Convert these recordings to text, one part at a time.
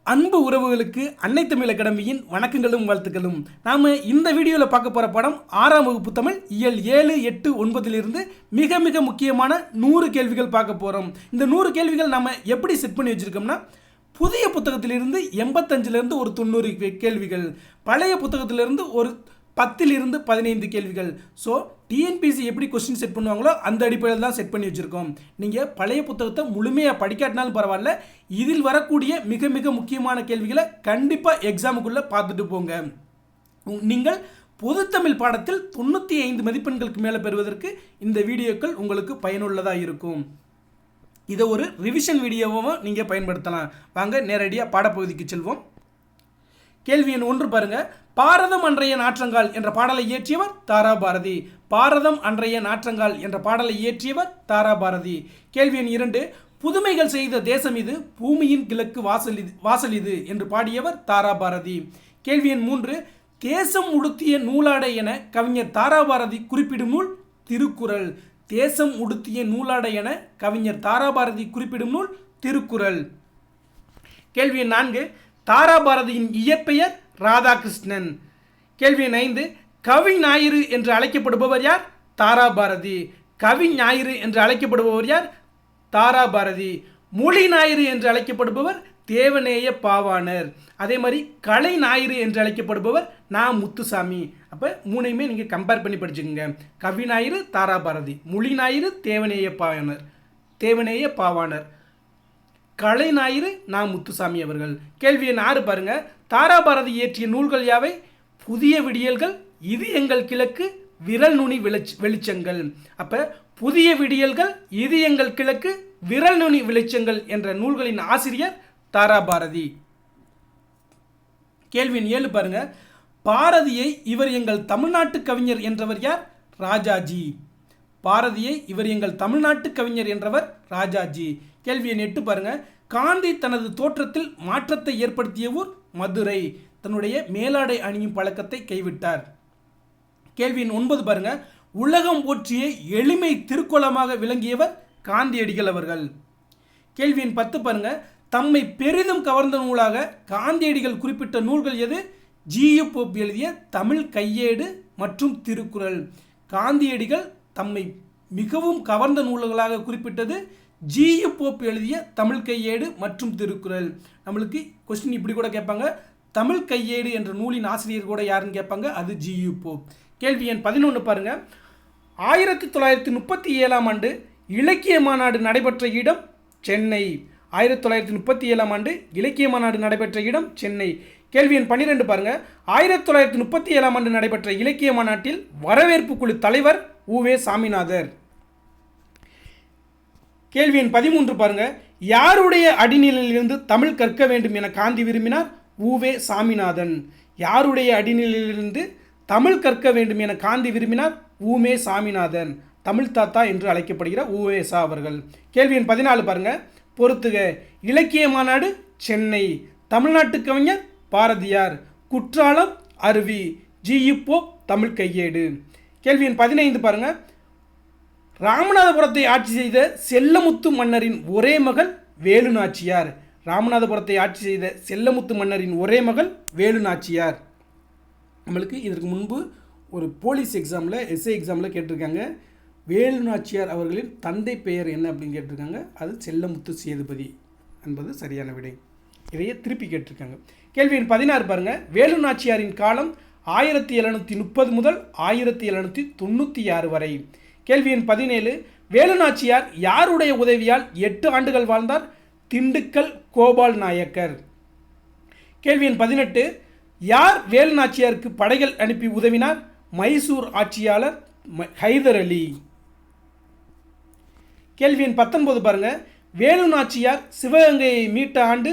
அன்பு உறவுகளுக்கு அன்னை தமிழ் அகாடமியின் வணக்கங்களும் வாழ்த்துக்களும். நாம் இந்த வீடியோவில் பார்க்க போகிற படம் 6ஆம் வகுப்பு தமிழ் இயல் 7, 8, 9 மிக மிக முக்கியமான 100 கேள்விகள் பார்க்க போகிறோம். இந்த 100 கேள்விகள் நம்ம எப்படி செட் பண்ணி வச்சுருக்கோம்னா, புதிய புத்தகத்திலிருந்து 85லேருந்து ஒரு 90 கேள்விகள், பழைய புத்தகத்திலிருந்து ஒரு 10லிருந்து 15 கேள்விகள். ஸோ டிஎன்பிசி எப்படி கொஸ்டின் செட் பண்ணுவாங்களோ அந்த அடிப்படையில் தான் செட் பண்ணி வச்சுருக்கோம். நீங்கள் பழைய புத்தகத்தை முழுமையாக படிக்காட்டினாலும் பரவாயில்ல, இதில் வரக்கூடிய மிக மிக முக்கியமான கேள்விகளை கண்டிப்பாக எக்ஸாமுக்குள்ளே பார்த்துட்டு போங்க. நீங்கள் பொதுத்தமிழ் பாடத்தில் 95 மதிப்பெண்களுக்கு மேலே பெறுவதற்கு இந்த வீடியோக்கள் உங்களுக்கு பயனுள்ளதாக இருக்கும். இதை ஒரு ரிவிஷன் வீடியோவும் நீங்கள் பயன்படுத்தலாம். வாங்க நேரடியாக பாடப்பகுதிக்கு செல்வோம். கேள்வி எண் 1 பாருங்க. பாரதம் அன்றைய நாற்றங்கால் என்ற பாடலை இயற்றியவர் தாராபாரதி. பாரதம் அன்றைய நாற்றங்கால் என்ற பாடலை இயற்றியவர் தாராபாரதி. கேள்வி எண் 2. புதுமைகள் செய்த தேசம் இது, பூமியின் கிழக்கு வாசல் இது என்று பாடியவர் தாராபாரதி. கேள்வி எண் 3. தேசம் உடுத்திய நூலாடை என கவிஞர் தாராபாரதி குறிப்பிடும் நூல் திருக்குறள். தேசம் உடுத்திய நூலாடை என கவிஞர் தாராபாரதி குறிப்பிடும் நூல் திருக்குறள். கேள்வி எண் 4. தாராபாரதியின் இயற்பெயர் ராதாகிருஷ்ணன். கேள்வி எண் 5. கவி ஞாயிறு என்று அழைக்கப்படுபவர் யார்? தாராபாரதி. கவி ஞாயிறு என்று அழைக்கப்படுபவர் யார்? தாராபாரதி. மொழி ஞாயிறு என்று அழைக்கப்படுபவர் தேவநேய பாவாணர். அதே மாதிரி கலை ஞாயிறு என்று அழைக்கப்படுபவர் நா. முத்துசாமி. அப்போ மூணையுமே நீங்கள் கம்பேர் பண்ணி படிச்சுக்கோங்க. கவி ஞாயிறு தாராபாரதி, மொழி ஞாயிறு தேவநேய பாவாணர், கலை ஞாயிறு நா. முத்துசாமி அவர்கள். கேள்வி எண் 6 பாருங்க. தாராபாரதி இயற்றிய நூல்கள் யாவை? புதிய விடியல்கள், இது எங்கள் கிழக்கு, விரல் நுனி வெளிச்சங்கள். அப்ப புதிய விடியல்கள், இது எங்கள் கிழக்கு, விரல் நுனி வெளிச்சங்கள் என்ற நூல்களின் ஆசிரியர் தாராபாரதி. கேள்வி எண் 7 பாருங்க. பாரதியை இவர் எங்கள் தமிழ்நாட்டு கவிஞர் என்றவர் யார்? ராஜாஜி. பாரதியை இவர் எங்கள் தமிழ்நாட்டு கவிஞர் என்றவர் ராஜாஜி. கேள்வி எண் 8 பாருங்க. காந்தி தனது தோற்றத்தில் மாற்றத்தை ஏற்படுத்திய ஊர் மதுரை. தன்னுடைய மேலாடை அணியும் பழக்கத்தை கைவிட்டார். கேள்வி எண் 9 பாருங்க. உலகம் போற்றிய எளிமை திருக்குளமாக விளங்கியவர் காந்தியடிகள் அவர்கள். கேள்வி எண் 10 பாருங்க. தம்மை பெரிதும் கவர்ந்த நூலாக காந்தியடிகள் குறிப்பிட்ட நூல்கள் எது? ஜி.யு. போப் எழுதிய தமிழ் கையேடு மற்றும் திருக்குறள். காந்தியடிகள் தம்மை மிகவும் கவர்ந்த நூல்களாக குறிப்பிட்டது ஜி.யு. போப் எழுதிய தமிழ் கையேடு மற்றும் திருக்குறள். நம்மளுக்கு கொஸ்டின் இப்படி கூட கேட்பாங்க, தமிழ் கையேடு என்ற நூலின் ஆசிரியர் கூட யாருன்னு கேட்பாங்க, அது ஜி.யு. போப். கேள்வி எண் 11 பாருங்க. 1937ஆம் ஆண்டு இலக்கிய மாநாடு நடைபெற்ற இடம் சென்னை. 1937ஆம் ஆண்டு இலக்கிய மாநாடு நடைபெற்ற இடம் சென்னை. கேள்வி எண் 12 பாருங்க. 1937ஆம் ஆண்டு நடைபெற்ற இலக்கிய மாநாட்டில் வரவேற்பு குழு தலைவர் உ.வே. சாமிநாதர். கேள்வி எண் 13 பாருங்க. யாருடைய அடிநிலையிலிருந்து தமிழ் கற்க வேண்டும் என காந்தி விரும்பினார்? உ.வே. சாமிநாதன். யாருடைய அடிநிலையிலிருந்து தமிழ் கற்க வேண்டும் என காந்தி விரும்பினார்? உ.வே. சாமிநாதன். தமிழ் தாத்தா என்று அழைக்கப்படுகிற உ.வே. சா அவர்கள். கேள்வி எண் 14 பாருங்க. பொறுத்துக. இலக்கிய மாநாடு சென்னை. தமிழ்நாட்டு கவிஞர் பாரதியார். குற்றாலம் அருவி. ஜி.யு. போப் தமிழ் கையேடு. கேள்வி எண் 15 பாருங்க. ராமநாதபுரத்தை ஆட்சி செய்த செல்லமுத்து மன்னரின் ஒரே மகள் வேலு நாச்சியார். ராமநாதபுரத்தை ஆட்சி செய்த செல்லமுத்து மன்னரின் ஒரே மகள் வேலு நாச்சியார். நம்மளுக்கு இதற்கு முன்பு ஒரு போலீஸ் எக்ஸாமில், எஸ்ஐ எக்ஸாமில் கேட்டிருக்காங்க, வேலு நாச்சியார் அவர்களின் தந்தை பெயர் என்ன அப்படின்னு கேட்டிருக்காங்க. அது செல்லமுத்து சேதுபதி என்பது சரியான விடை. இதையே திருப்பி கேட்டிருக்காங்க. கேள்வி எண் 16 பாருங்க. வேலு நாச்சியாரின் காலம் 1730 முதல் 1796 வரை. கேள்வி எண் 17. வேலு நாச்சியார் யாருடைய உதவியால் 8 ஆண்டுகள் வாழ்ந்தார்? திண்டுக்கல் கோபால் நாயக்கர். கேள்வி எண் 18. யார் வேலு நாச்சியாருக்கு படைகள் அனுப்பி உதவினார்? மைசூர் ஆட்சியாளர் ஹைதர் அலி. கேள்வி எண் 19 பாருங்க. வேலு நாச்சியார் சிவகங்கையை மீட்ட ஆண்டு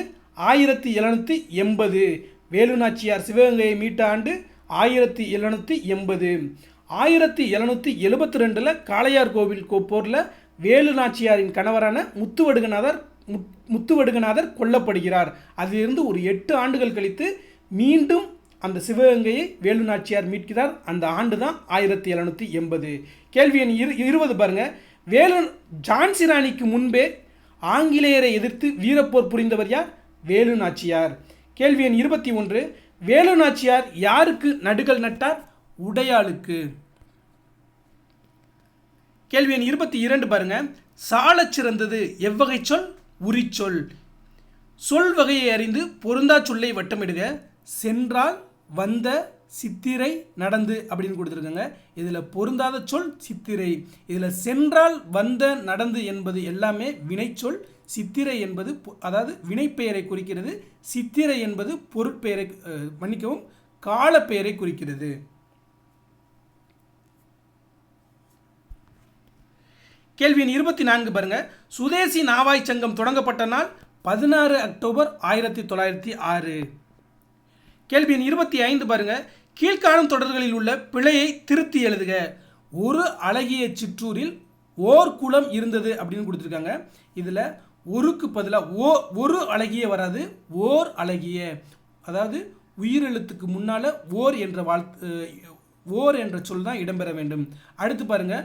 1780. வேலு நாச்சியார் சிவகங்கையை மீட்ட ஆண்டு 1780. 1772 காளையார் கோவில் போரில் வேலு நாச்சியாரின் கணவரான முத்துவடுகநாதர் கொல்லப்படுகிறார். அதிலிருந்து ஒரு 8 ஆண்டுகள் கழித்து மீண்டும் அந்த சிவகங்கையை வேலு நாச்சியார் மீட்கிறார். அந்த ஆண்டு தான் 1780. கேள்வி எண் 20 பாருங்க. ஜான்சி ராணிக்கு முன்பே ஆங்கிலேயரை எதிர்த்து வீரப்போர் புரிந்தவர் யார்? வேலு நாச்சியார். கேள்வி எண் 21, வேலு நாச்சியார் யாருக்கு நடுகல் நட்டார்? உடையாளுக்கு. கேள்வி எண் 22 பாருங்க. சாலச் சிறந்தது எவ்வகை சொல்? உரிச்சொல். சொல் வகையை அறிந்து பொருந்தா சொல்லை வட்டமிடுக. சென்றால், வந்த, சித்திரை, நடந்து அப்படின்னு கொடுத்துருக்காங்க. இதில் பொருந்தாத சொல் சித்திரை. இதில் சென்றால், வந்த, நடந்து என்பது எல்லாமே வினைச்சொல். சித்திரை என்பது அதாவது வினைப்பெயரை குறிக்கிறது. சித்திரை என்பது பொருட்பெயரை மன்னிக்கவும் காலப்பெயரை குறிக்கிறது. கேள்வி எண் 24 பாருங்க. சுதேசி நாவாய் சங்கம் தொடங்கப்பட்ட நாள் 16 அக்டோபர் 1906. கேள்வி எண் 25 பாருங்க. கீழ்காணும் தொடர்களில் உள்ள பிழையை திருத்தி எழுதுக. ஒரு அழகிய சிற்றூரில் ஓர் குளம் இருந்தது அப்படின்னு கொடுத்துருக்காங்க. இதில் ஒருக்கு பதிலாக ஒரு அழகிய வராது, ஓர் அழகிய, அதாவது உயிரெழுத்துக்கு முன்னால் ஓர் என்ற சொல் தான் இடம்பெற வேண்டும். அடுத்து பாருங்க,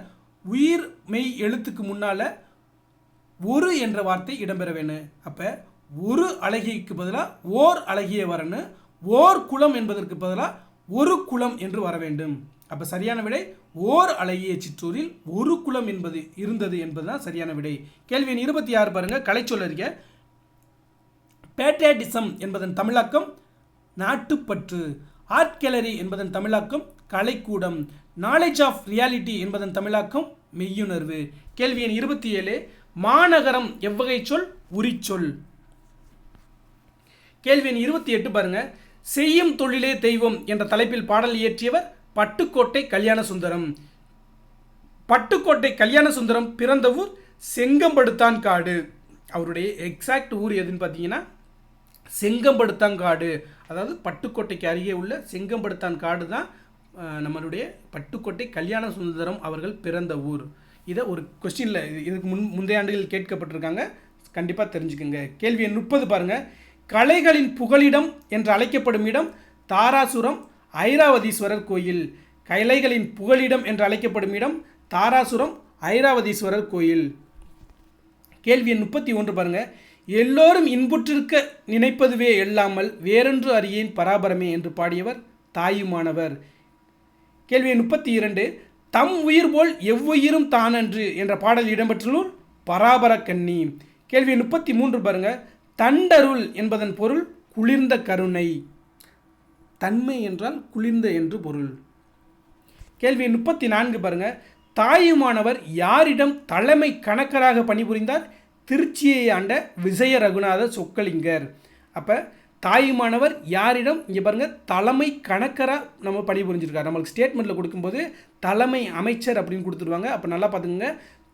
உயிர் மெய் எழுத்துக்கு முன்னால் ஒரு என்ற வார்த்தை இடம்பெற வேணும். அப்போ ஒரு அழகியக்கு பதிலாக ஓர் அழகிய வரணும். ஓர் குளம் என்பதற்கு பதிலாக ஒரு குளம் என்று வர வேண்டும். அப்போ சரியான விடை ஓர் அழகிய சிற்றூரில் ஒரு குளம் என்பது இருந்தது என்பதுதான் சரியான விடை. கேள்வி எண் 26 பாருங்க. கலைச்சொல்லறிக. பேட்ரியாட்டிசம் என்பதன் தமிழாக்கம் நாட்டுப்பற்று. ஆர்ட் கேலரி என்பதன் தமிழாக்கம் கலைக்கூடம். நாலேஜ் ஆஃப் ரியாலிட்டி என்பதன் தமிழாக்கம் மெய்யுணர்வு. கேள்வி எண் 27, மாநகரம் எவ்வகை சொல்? உரிச்சொல். கேள்வி எண் 28 பாருங்க. செய்யும் தொழிலே தெய்வம் என்ற தலைப்பில் பாடல் இயற்றியவர் பட்டுக்கோட்டை கல்யாண சுந்தரம். பட்டுக்கோட்டை கல்யாண சுந்தரம் பிறந்த ஊர் செங்கம்படுத்தான் காடு. அவருடைய எக்ஸாக்ட் ஊர் எதுன்னு பார்த்தீங்கன்னா செங்கம்படுத்தான் காடு. அதாவது பட்டுக்கோட்டைக்கு அருகே உள்ள செங்கம்படுத்தான் காடு தான் நம்மளுடைய பட்டுக்கோட்டை கல்யாண சுந்தரம் அவர்கள் பிறந்த ஊர். இதை ஒரு கொஸ்டினில் இதுக்கு முந்தைய ஆண்டுகள் கேட்கப்பட்டிருக்காங்க, கண்டிப்பாக தெரிஞ்சுக்குங்க. கேள்வி எண் 30 பாருங்க. கலைகளின் புகலிடம் என்று அழைக்கப்படும் இடம் தாராசுரம் ஐராவதீஸ்வரர் கோயில். கலைகளின் புகலிடம் என்று அழைக்கப்படும் இடம் தாராசுரம் ஐராவதீஸ்வரர் கோயில். கேள்வி எண் 31 பாருங்க. எல்லோரும் இன்புற்றிருக்க நினைப்பதுவே எல்லாமல் வேறொன்று அறியேன் பராபரமே என்று பாடியவர் தாயுமானவர். கேள்வி எண் 32, தம் உயிர் போல் எவ்வுயிரும் தானன்று என்ற பாடல் இடம்பெற்றுள்ளூர் பராபர கண்ணி. கேள்வி 33 பாருங்க. தண்டருள் என்பதன் பொருள் குளிர்ந்த கருணை. தன்மை என்றால் குளிர்ந்த என்று பொருள். கேள்வி 34 பாருங்க. தாயுமானவர் யாரிடம் தலைமை கணக்கராக பணிபுரிந்தார்? திருச்சியை ஆண்ட விஜய ரகுநாத சொக்கலிங்கர். அப்போ தாயுமானவர் யாரிடம், இங்கே பாருங்கள், தலைமை கணக்கராக நம்ம பணிபுரிஞ்சிருக்கார். நம்மளுக்கு ஸ்டேட்மெண்ட்டில் கொடுக்கும்போது தலைமை அமைச்சர் அப்படின்னு கொடுத்துருவாங்க. அப்போ நல்லா பார்த்துங்க,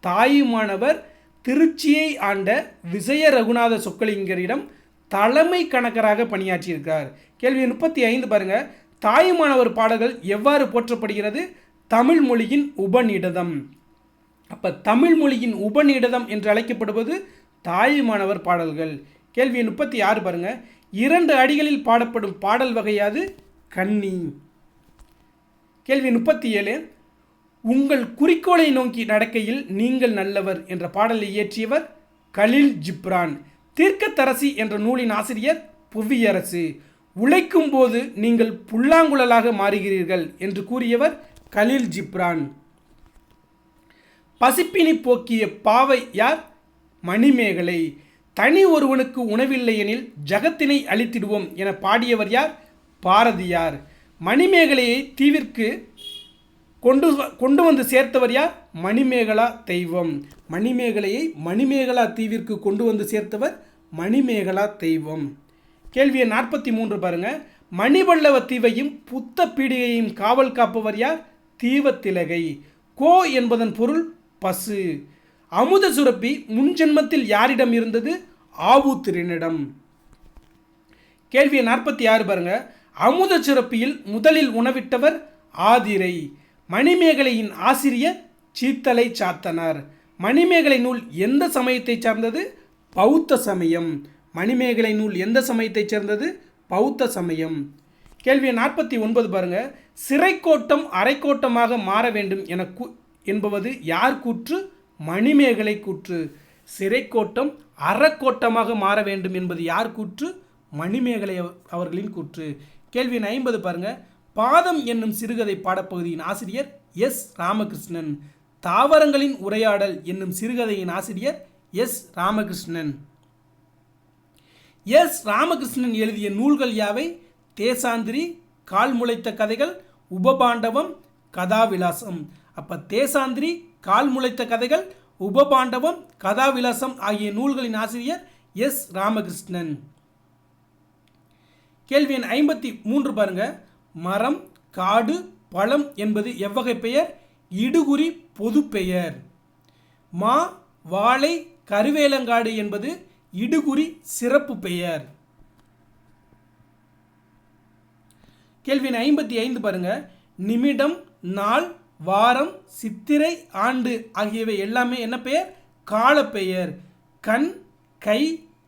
தாயுமானவர் திருச்சியை ஆண்ட விஜய ரகுநாத சொக்கலிங்கரிடம் தலைமை கணக்கராக பணியாற்றியிருக்கார். கேள்வி 35 பாருங்க. தாயுமானவர் பாடல்கள் எவ்வாறு போற்றப்படுகிறது? தமிழ் மொழியின் உபநிடதம். அப்போ தமிழ் மொழியின் உபநிடதம் என்று அழைக்கப்படுவது தாயுமானவர் பாடல்கள். கேள்வி 36 பாருங்க. 2 அடிகளில் பாடப்படும் பாடல் வகையாது? கண்ணி. கேள்வி 37, உங்கள் குறிக்கோளை நோக்கி நடக்கையில் நீங்கள் நல்லவர் என்ற பாடலை இயற்றியவர் கலீல் ஜிப்ரான். தீர்க்கத்தரசி என்ற நூலின் ஆசிரியர் புவியரசு. உழைக்கும் போது நீங்கள் புல்லாங்குழலாக மாறுகிறீர்கள் என்று கூறியவர் கலீல் ஜிப்ரான். பசிப்பினி போக்கிய பாவை யார்? மணிமேகலை. தனி ஒருவனுக்கு உணவில்லை எனில் ஜகத்தினை அழித்திடுவோம் என பாடியவர் யார்? பாரதியார். மணிமேகலையை தீவிற்கு கொண்டு வந்து சேர்த்தவர் யார்? மணிமேகலா தெய்வம். மணிமேகலையை மணிமேகலா தீவிற்கு கொண்டு வந்து சேர்த்தவர் மணிமேகலா தெய்வம். கேள்வி 43 பாருங்க. மணிவல்லவ தீவையும் புத்த பீடிகையும் காவல் காப்பவர் யார்? தீவத்திலகை. கோ என்பதன் பொருள் பசு. அமுத சுரப்பி முன்ஜென்மத்தில் யாரிடம் இருந்தது? ஆவூத்திரனிடம். கேள்வி 46 பாருங்க. அமுத சுரப்பியில் முதலில் உணவிட்டவர் ஆதிரை. மணிமேகலையின் ஆசிரியர் சீத்தலை சாத்தனார். மணிமேகலை நூல் எந்த சமயத்தை சார்ந்தது? பௌத்த சமயம். மணிமேகலை நூல் எந்த சமயத்தை சேர்ந்தது? பௌத்த சமயம். கேள்வி 49 பாருங்க. சிறைக்கோட்டம் அரைக்கோட்டமாக மாற வேண்டும் என்பது யார் கூற்று? மணிமேகலை கூற்று. சிறைக்கோட்டம் அறக்கோட்டமாக மாற வேண்டும் என்பது யார் கூற்று? மணிமேகலை அவர்களின் கூற்று. கேள்வி எண் 50 பாருங்க. பாதம் என்னும் சிறுகதை பாடப்பகுதியின் ஆசிரியர் எஸ் ராமகிருஷ்ணன். தாவரங்களின் உரையாடல் என்னும் சிறுகதையின் ஆசிரியர் எஸ் ராமகிருஷ்ணன். எஸ் ராமகிருஷ்ணன் எழுதிய நூல்கள் யாவை? தேசாந்திரி, கால் முளைத்த கதைகள், உபபாண்டவம், கதாவிலாசம். அப்போ தேசாந்திரி, கால் முளைத்த கதைகள், உபபாண்டவம், கதாவிலாசம் ஆகிய நூல்களின் ஆசிரியர் எஸ் ராமகிருஷ்ணன். கேள்வி எண் 53 பாருங்க. மரம், காடு, பழம் என்பது எவ்வகை பெயர்? இடுகுறி பொது பெயர். மா, வாழை, கருவேலங்காடு என்பது இடுகுறி சிறப்பு பெயர். கேள்வி எண் 55 பாருங்க. நிமிடம், நாள், வாரம், சித்திரை, ஆண்டு ஆகியவை எல்லாமே என்ன பெயர்? காலப்பெயர். கண், கை,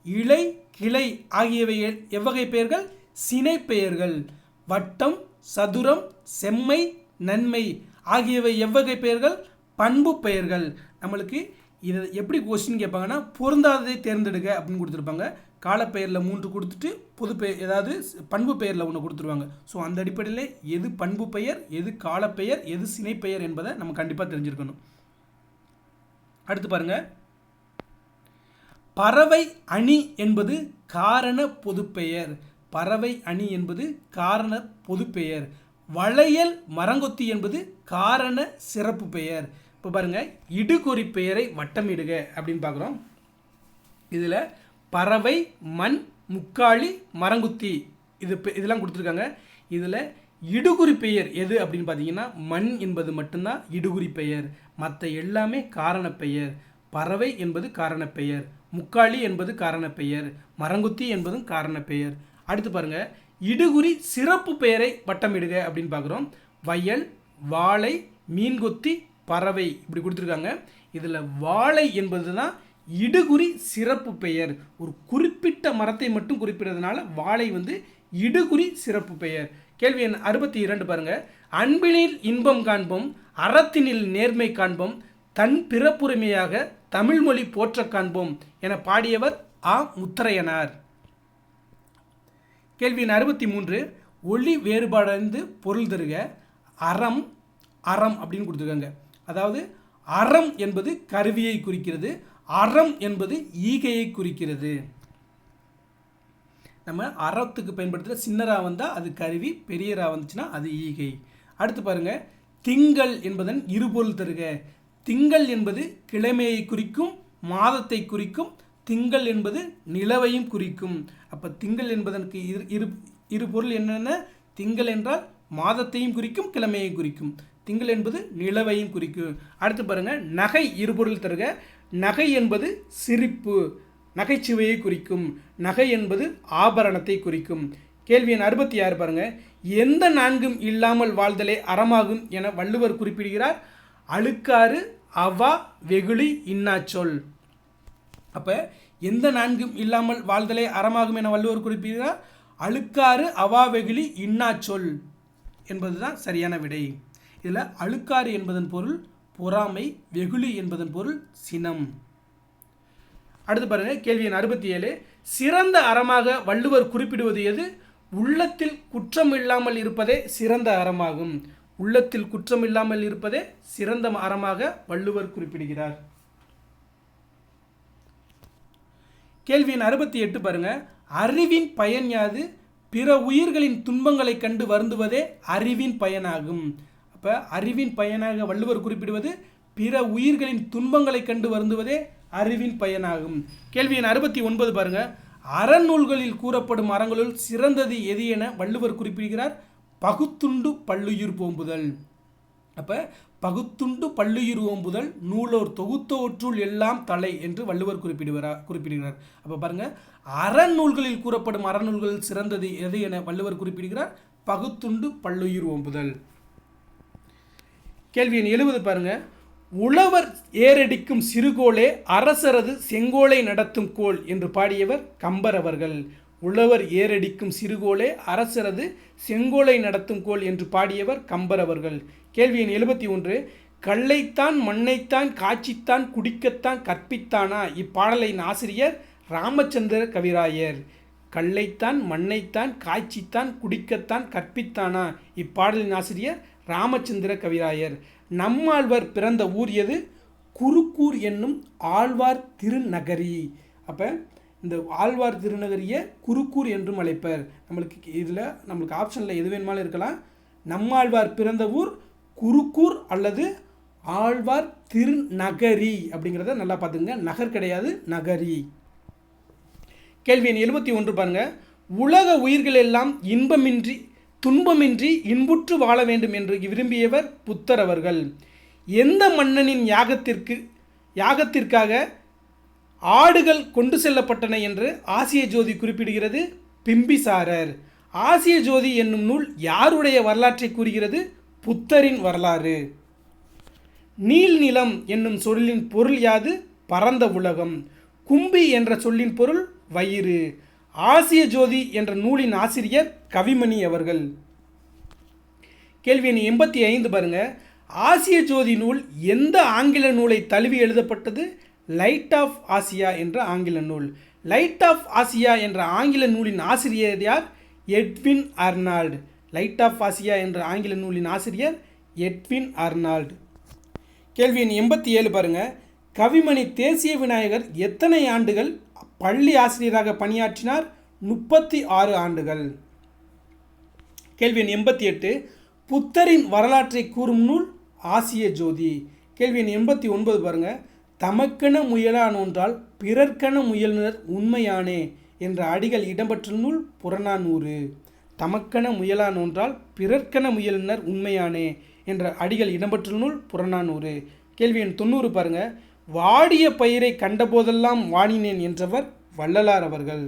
இலை, கிளை ஆகியவை எவ்வகை பெயர்கள்? சினை பெயர்கள். வட்டம், சதுரம், செம்மை, நன்மை ஆகியவை எவ்வகை பெயர்கள்? பண்பு பெயர்கள். நம்மளுக்கு இதை எப்படி கொஸ்டின் கேட்பாங்கன்னா, பொருந்தாததை தேர்ந்தெடுக்க அப்படின்னு கொடுத்துருப்பாங்க. காலப்பெயரில் 3 கொடுத்துட்டு பொது பெயர், ஏதாவது பண்பு பெயரில் 1 கொடுத்துருவாங்க. ஸோ அந்த அடிப்படையில் எது பண்பு பெயர், எது காலப்பெயர், எது சினை பெயர் என்பதை நம்ம கண்டிப்பாக தெரிஞ்சிருக்கணும். அடுத்து பாருங்க. பறவை அணி என்பது காரண பொதுப்பெயர். பறவை அணி என்பது காரண பொதுப்பெயர். வளையல் மரங்கொத்தி என்பது காரண சிறப்பு பெயர். இப்போ பாருங்க, இடுகுறி பெயரை வட்டமிடுக அப்படின்னு பார்க்குறோம். இதில் பறவை, மண், முக்காளி, மரங்குத்தி இதெல்லாம் கொடுத்துருக்காங்க. இதில் இடுகுறி பெயர் எது அப்படின்னு பார்த்தீங்கன்னா, மண் என்பது மட்டும்தான் இடுகுறி பெயர். மற்ற எல்லாமே காரண பெயர். பறவை என்பது காரண பெயர், முக்காளி என்பது காரண பெயர், மரங்குத்தி என்பதும் காரண பெயர். அடுத்து பாருங்க, இடுகுறி சிறப்பு பெயரை வட்டமிடுக அப்படின்னு பார்க்குறோம். வயல், வாழை, மீன்கொத்தி, பறவை இப்படி கொடுத்துருக்காங்க. இதில் வாழை என்பது தான் இடுகுறி சிறப்பு பெயர். ஒரு குறிப்பிட்ட மரத்தை மட்டும் குறிப்பிடுறதுனால வாழை இடுகுறி சிறப்பு பெயர். கேள்வி எண் 62 பாருங்க. அன்பினில் இன்பம் காண்போம், அறத்தினில் நேர்மை காண்போம், தன் பிறப்புரிமையாக தமிழ்மொழி போற்ற காண்போம் என பாடியவர் ஆ. முத்தரையனார். கேள்வி எண் 63. ஒளி வேறுபாடறிந்து பொருள் தருக. அறம், அறம் அப்படின்னு கொடுத்துருக்காங்க. அதாவது அறம் என்பது கருவியை குறிக்கிறது, அறம் என்பது ஈகையை குறிக்கிறது. நம்ம அறத்துக்கு பயன்படுத்துகிற சின்னரா வந்தால் அது கருவி, பெரியரா வந்துச்சுன்னா அது ஈகை. அடுத்து பாருங்க. திங்கள் என்பதன் இருபொருள் தருக. திங்கள் என்பது கிழமையை குறிக்கும், மாதத்தை குறிக்கும். திங்கள் என்பது நிலவையும் குறிக்கும். அப்போ திங்கள் என்பதற்கு இரு பொருள் என்னென்ன? திங்கள் என்றால் மாதத்தையும் குறிக்கும், கிழமையையும் குறிக்கும். திங்கள் என்பது நிலவையும் குறிக்கும். அடுத்து பாருங்க. நகை இருபொருள் தருக. நகை என்பது சிரிப்பு, நகைச்சுவையை குறிக்கும். நகை என்பது ஆபரணத்தை குறிக்கும். கேள்வி எண் 66 பாருங்க. எந்த 4ம் இல்லாமல் வாழ்தலே அறமாகும் என வள்ளுவர் குறிப்பிடுகிறார்? அழுக்காறு, அவா, வெகுளி, இன்னாச்சொல். அப்போ எந்த 4ம் இல்லாமல் வாழ்தலே அறமாகும் என வள்ளுவர் குறிப்பிடுகிறார்? அழுக்காறு, அவா, வெகுளி, இன்னாச்சொல் என்பதுதான் சரியான விடை. இதில் அழுக்காறு என்பதன் பொருள் பொறாமை, வெகுளி என்பதன் பொருள் சினம். அடுத்து பாருங்க. கேள்வி எண் 67. சிறந்த அறமாக வள்ளுவர் குறிப்பிடுவது எது? உள்ளத்தில் குற்றம் இல்லாமல் இருப்பதே சிறந்த அறமாகும். உள்ளத்தில் குற்றம் இல்லாமல் இருப்பதே சிறந்த அறமாக வள்ளுவர் குறிப்பிடுகிறார். கேள்வி எண் 68 பாருங்க. அறிவின் பயன் யாது? பிற உயிர்களின் துன்பங்களை கண்டு வருந்துவதே அறிவின் பயனாகும். அப்போ அறிவின் பயனாக வள்ளுவர் குறிப்பிடுவது பிற உயிர்களின் துன்பங்களை கண்டு வருந்துவதே அறிவின் பயனாகும். கேள்வி எண் 69 பாருங்க. அறநூல்களில் கூறப்படும் அறங்களுள் சிறந்தது எது என வள்ளுவர் குறிப்பிடுகிறார்? பகுத்துண்டு பல்லுயிர் ஓம்புதல். அப்போ பகுத்துண்டு பல்லுயிர் ஓம்புதல் நூலோர் தொகுத்தோற்றுள் எல்லாம் தலை என்று வள்ளுவர் குறிப்பிடுகிறார். அப்போ பாருங்க, அறநூல்களில் கூறப்படும் அறநூல்களில் சிறந்தது எது என வள்ளுவர் குறிப்பிடுகிறார்? பகுத்துண்டு பல்லுயிர் ஓம்புதல். கேள்வி எண் 70 பாருங்க. உழவர் ஏரடிக்கும் சிறுகோளே அரசரது செங்கோலை நடத்தும் கோல் என்று பாடியவர் கம்பர் அவர்கள். உழவர் ஏரடிக்கும் சிறுகோளே அரசரது செங்கோலை நடத்தும் கோல் என்று பாடியவர் கம்பர் அவர்கள். கேள்வி எண் 71. கல்லைத்தான் மண்ணைத்தான் காய்ச்சித்தான் குடிக்கத்தான் கற்பித்தானா இப்பாடலின் ஆசிரியர் ராமச்சந்திர கவிராயர். கல்லைத்தான் மண்ணைத்தான் காய்ச்சித்தான் குடிக்கத்தான் கற்பித்தானா இப்பாடலின் ஆசிரியர் ராமச்சந்திர கவிராயர். நம்மாழ்வார் பிறந்த ஊர் எது? குருக்கூர் என்னும் ஆழ்வார் திருநகரி. அப்போ இந்த ஆழ்வார் திருநகரியை குருக்கூர் என்றும் அழைப்பர். நம்மளுக்கு ஆப்ஷனில் எது வேணுமாலும் இருக்கலாம். நம்மாழ்வார் பிறந்த ஊர் குருக்கூர் அல்லது ஆழ்வார் திருநகரி அப்படிங்கிறத நல்லா பார்த்துங்க. நகர் கிடையாது, நகரி. கேள்வி எண் 71 பாருங்க. உலக உயிர்கள் எல்லாம் இன்பமின்றி துன்பமின்றி இன்புற்று வாழ வேண்டும் என்று விரும்பியவர் புத்தர் அவர்கள். எந்த மன்னனின் யாகத்திற்காக ஆடுகள் கொண்டு செல்லப்பட்டன என்று ஆசிய ஜோதி குறிப்பிடுகிறது? பிம்பிசாரர். ஆசிய ஜோதி என்னும் நூல் யாருடைய வரலாற்றை கூறுகிறது? புத்தரின் வரலாறு. நீள்நிலம் என்னும் சொல்லின் பொருள் யாது? பரந்த உலகம். கும்பி என்ற சொல்லின் பொருள் வயிறு. ஆசிய ஜோதி என்ற நூலின் ஆசிரியர் கவிமணி அவர்கள். கேள்வி எண் 85 பாருங்க. ஆசிய ஜோதி நூல் எந்த ஆங்கில நூலை தழுவி எழுதப்பட்டது? லைட் ஆஃப் ஆசியா என்ற ஆங்கில நூல். லைட் ஆஃப் ஆசியா என்ற ஆங்கில நூலின் ஆசிரியர் யார்? Edwin Arnold. Light of Asia என்ற ஆங்கில நூலின் ஆசிரியர் எட்வின் அர்னால்டு. கேள்வி எண் 87 பாருங்க. கவிமணி தேசிய விநாயகர் எத்தனை ஆண்டுகள் பள்ளி ஆசிரியராக பணியாற்றினார்? 36 ஆண்டுகள். கேள்வி எண் 88. புத்தரின் வரலாற்றை கூறும் நூல் ஆசிய ஜோதி. கேள்வி எண் 89 பாருங்க. தமக்கென முயலானொன்றால் பிறர்க்கென முயலுனர் உண்மையானே என்ற அடிகள் இடம்பெற்ற நூல் புறநானூறு. தமக்கென முயலானொன்றால் பிறர்க்கென முயலுனர் உண்மையானே என்ற அடிகள் இடம்பெற்ற நூல் புறநானூறு. கேள்வி எண் 90 பாருங்க. வாடிய பயிரை கண்டபோதெல்லாம் வாடினேன் என்றவர் வள்ளலார் அவர்கள்.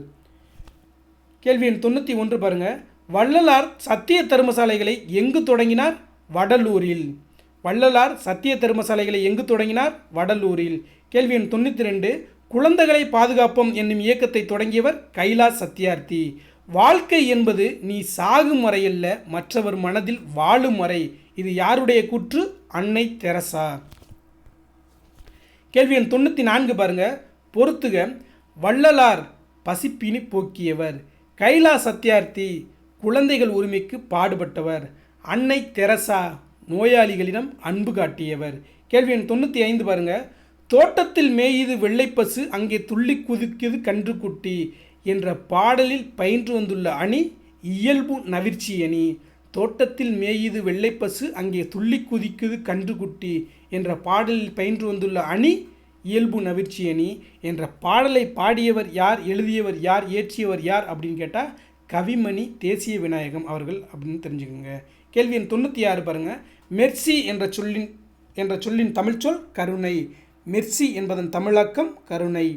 கேள்வி எண் 91 பாருங்க. வள்ளலார் சத்திய தர்மசாலைகளை எங்கு தொடங்கினார்? வடலூரில். வள்ளலார் சத்திய தர்மசாலைகளை எங்கு தொடங்கினார்? வடலூரில். கேள்வி எண் 92. குழந்தைகளை பாதுகாப்போம் என்னும் இயக்கத்தை தொடங்கியவர் கைலாஷ் சத்யார்த்தி. வாழ்க்கை என்பது நீ சாகும் வரையல்ல, மற்றவர் மனதில் வாழும் வரை. இது யாருடைய கூற்று? அன்னை தெரசா. கேள்வி எண் 94 பாருங்க. பொறுத்துக. வள்ளலார் பசிப்பினி போக்கியவர். கைலாஷ் சத்யார்த்தி குழந்தைகள் உரிமைக்கு பாடுபட்டவர். அன்னை தெரசா நோயாளிகளிடம் அன்பு காட்டியவர். கேள்வி எண் 95 பாருங்க. தோட்டத்தில் மேயுது வெள்ளைப்பசு அங்கே துள்ளி குதிக்குது கன்றுக்குட்டி என்ற பாடலில் பயின்று வந்துள்ள அணி இயல்பு நவிர்ச்சி அணி. தோட்டத்தில் மேயுது வெள்ளைப்பசு அங்கே துள்ளி குதிக்குது கன்றுக்குட்டி என்ற பாடலில் பயின்று வந்துள்ள அணி இயல்பு நவிர்ச்சி அணி என்ற பாடலை பாடியவர் யார்? எழுதியவர் யார்? இயற்றியவர் யார் அப்படின்னு கேட்டால் கவிமணி தேசிய விநாயகம் அவர்கள் அப்படின்னு தெரிஞ்சுக்கோங்க. கேள்வி எண் 96 பாருங்கள். மெர்சி என்ற சொல்லின் தமிழ்ச்சொல் கருணை. மெர்சி என்பதன் தமிழாக்கம் கருணை.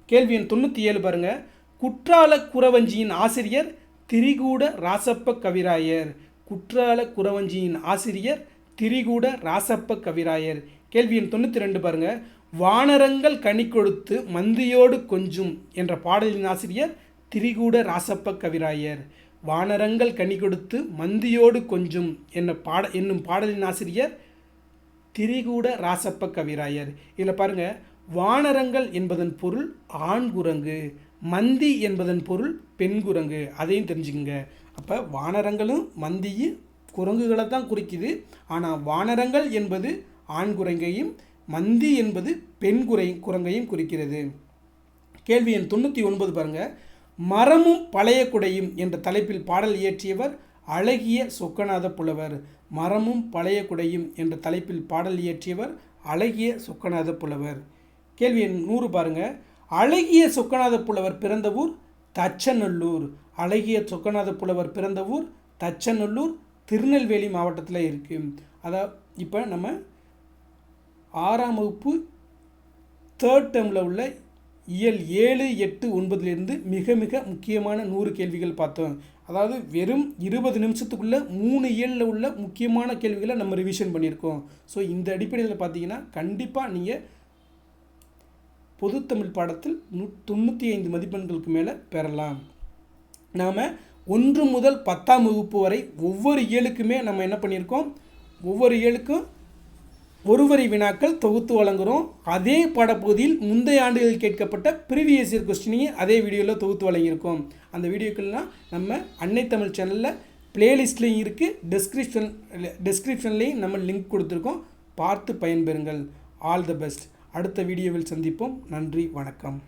கேள்வி எண் 97 பாருங்கள். குற்றால குறவஞ்சியின் ஆசிரியர் திரிகூட ராசப்ப கவிராயர். குற்றால குறவஞ்சியின் ஆசிரியர் திரிகூட ராசப்ப கவிராயர். கேள்வி எண் 92 பாருங்கள். வானரங்கள் கனி கொடுத்து மந்தியோடு கொஞ்சும் என்ற பாடலின் ஆசிரியர் திரிகூட ராசப்ப கவிராயர். வானரங்கள் கனி கொடுத்து மந்தியோடு கொஞ்சும் என்னும் பாடலின் ஆசிரியர் திரிகூட ராசப்ப கவிராயர். இதில் பாருங்கள், வானரங்கள் என்பதன் பொருள் ஆண் குரங்கு, மந்தி என்பதன் பொருள் பெண் குரங்கு. அதையும் தெரிஞ்சுக்கங்க. அப்போ வானரங்களும் மந்தியும் குரங்குகளை தான் குறிக்குது. ஆனால் வானரங்கள் என்பது ஆண் குரங்கையும் மந்தி என்பது பெண் குரங்கையும் குறிக்கிறது. கேள்வி எண் 99 பாருங்கள். மரமும் பழைய குடையும் என்ற தலைப்பில் பாடல் இயற்றியவர் அழகிய சொக்கநாத புலவர். மரமும் பழைய குடையும் என்ற தலைப்பில் பாடல் இயற்றியவர் அழகிய சொக்கநாத புலவர். கேள்வி எண் 100 பாருங்கள். அழகிய சொக்கநாத புலவர் பிறந்த ஊர் தச்சநல்லூர். அழகிய சொக்கநாத புலவர் பிறந்த ஊர் தச்சநல்லூர் திருநெல்வேலி மாவட்டத்தில் இருக்குது. அதாவது இப்போ நம்ம 6ஆம் வகுப்பு 3rd டேர்மில் உள்ள இயல் 7, 8, 9 மிக மிக முக்கியமான 100 கேள்விகள் பார்த்தோம். அதாவது வெறும் 20 நிமிஷத்துக்குள்ளே 3 இயலில் உள்ள முக்கியமான கேள்விகளை நம்ம ரிவிஷன் பண்ணியிருக்கோம். ஸோ இந்த அடிப்படையில் பார்த்தீங்கன்னா கண்டிப்பாக நீங்கள் பொதுத்தமிழ் பாடத்தில் 95 மதிப்பெண்களுக்கு மேலே பெறலாம். நாம் 1 முதல் 10ஆம் வகுப்பு வரை ஒவ்வொரு இயலுக்குமே நம்ம என்ன பண்ணியிருக்கோம்? ஒவ்வொரு இயலுக்கும் ஒருவரி வினாக்கள் தொகுத்து வழங்குகிறோம். அதே பாடப்பகுதியில் முந்தைய ஆண்டுகளில் கேட்கப்பட்ட ப்ரீவியஸ் இயர் கொஸ்டினையும் அதே வீடியோவில் தொகுத்து வழங்கியிருக்கோம். அந்த வீடியோக்கள்லாம் நம்ம அன்னை தமிழ் சேனலில் பிளேலிஸ்ட்லேயும் இருக்குது, டெஸ்கிரிப்ஷன்லேயும் நம்ம லிங்க் கொடுத்துருக்கோம். பார்த்து பயன்பெறுங்கள். All the best. அடுத்த வீடியோவில் சந்திப்போம். நன்றி, வணக்கம்.